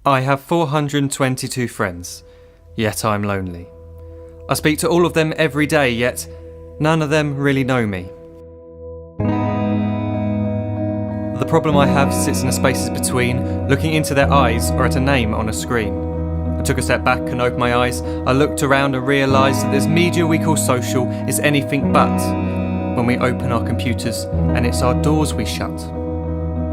I have 422 friends, yet I'm lonely. I speak to all of them every day, yet none of them really know me. The problem I have sits in the spaces between looking into their eyes or at a name on a screen. I took a step back and opened my eyes. I looked around and realised that this media we call social is anything but when we open our computers and it's our doors we shut.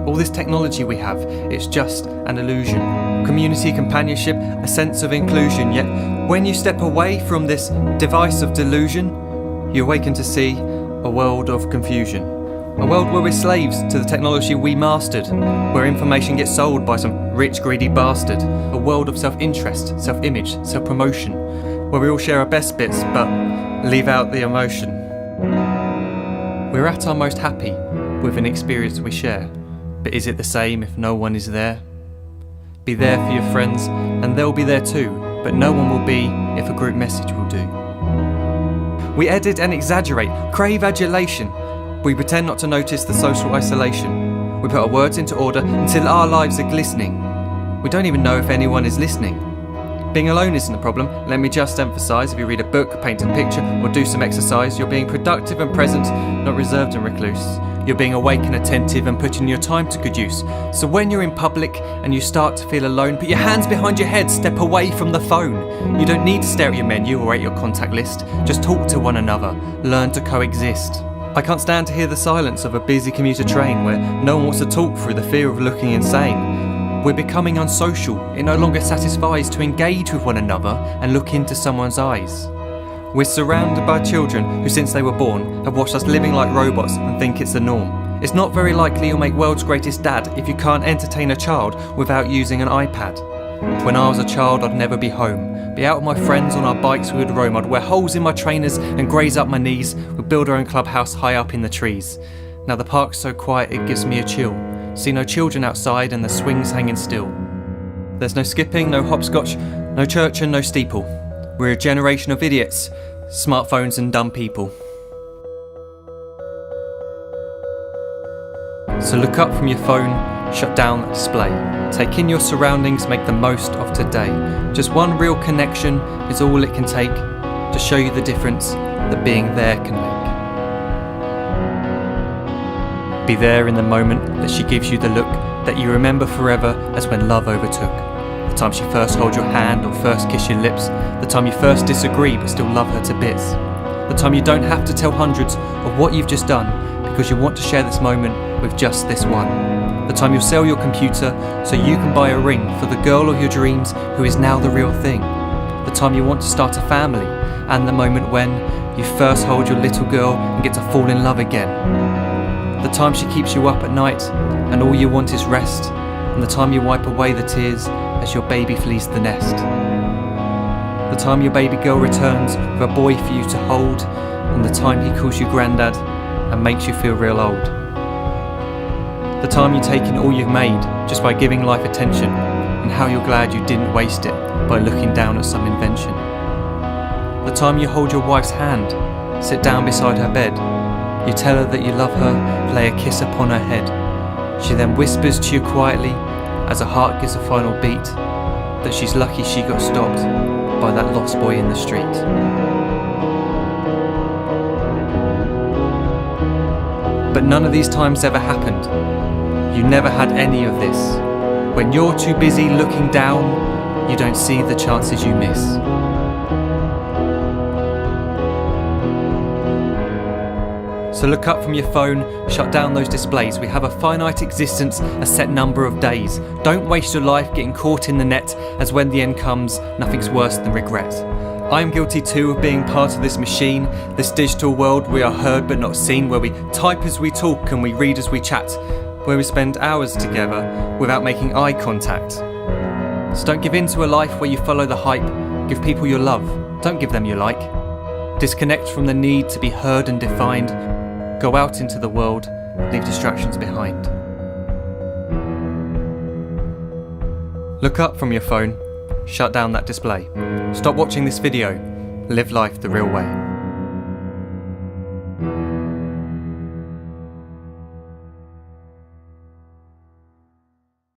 All this technology we have, it's just an illusion. Community, companionship, a sense of inclusion. Yet when you step away from this device of delusion, you awaken to see a world of confusion. A world where we're slaves to the technology we mastered, where information gets sold by some rich, greedy bastard. A world of self-interest, self-image, self-promotion, where we all share our best bits but leave out the emotion. We're at our most happy with an experience we share. But is it the same if no one is there? Be there for your friends, and they'll be there too, but no one will be if a group message will do. We edit and exaggerate, crave adulation. We pretend not to notice the social isolation. We put our words into order until our lives are glistening. We don't even know if anyone is listening. Being alone isn't a problem. Let me just emphasise, if you read a book, paint a picture, or do some exercise, you're being productive and present, not reserved and recluse. You're being awake and attentive and putting your time to good use. So when you're in public and you start to feel alone, put your hands behind your head, step away from the phone. You don't need to stare at your menu or at your contact list. Just talk to one another. Learn to coexist. I can't stand to hear the silence of a busy commuter train where no one wants to talk through the fear of looking insane. We're becoming unsocial. It no longer satisfies to engage with one another and look into someone's eyes. We're surrounded by children who, since they were born, have watched us living like robots and think it's the norm. It's not very likely you'll make world's greatest dad if you can't entertain a child without using an iPad. When I was a child, I'd never be home. Be out with my friends on our bikes, we would roam. I'd wear holes in my trainers and graze up my knees. We'd build our own clubhouse high up in the trees. Now the park's so quiet it gives me a chill. See no children outside and the swings hanging still. There's no skipping, no hopscotch, no church and no steeple. We're a generation of idiots, smartphones and dumb people. So look up from your phone, shut down the display. Take in your surroundings, make the most of today. Just one real connection is all it can take to show you the difference that being there can make. Be there in the moment that she gives you the look that you remember forever as when love overtook. The time she first holds your hand or first kiss your lips. The time you first disagree but still love her to bits. The time you don't have to tell hundreds of what you've just done because you want to share this moment with just this one. The time you'll sell your computer so you can buy a ring for the girl of your dreams who is now the real thing. The time you want to start a family and the moment when you first hold your little girl and get to fall in love again. The time she keeps you up at night and all you want is rest. And the time you wipe away the tears as your baby flees the nest. The time your baby girl returns with a boy for you to hold, and the time he calls you granddad and makes you feel real old. The time you take in all you've made just by giving life attention, and how you're glad you didn't waste it by looking down at some invention. The time you hold your wife's hand, sit down beside her bed, you tell her that you love her, lay a kiss upon her head. She then whispers to you quietly, as her heart gives a final beat, that she's lucky she got stopped by that lost boy in the street. But none of these times ever happened. You never had any of this. When you're too busy looking down, you don't see the chances you miss. So look up from your phone, shut down those displays. We have a finite existence, a set number of days. Don't waste your life getting caught in the net, as when the end comes, nothing's worse than regret. I am guilty too of being part of this machine, this digital world we are heard but not seen, where we type as we talk and we read as we chat, where we spend hours together without making eye contact. So don't give in to a life where you follow the hype. Give people your love, don't give them your like. Disconnect from the need to be heard and defined. Go out into the world, leave distractions behind. Look up from your phone, shut down that display. Stop watching this video, live life the real way.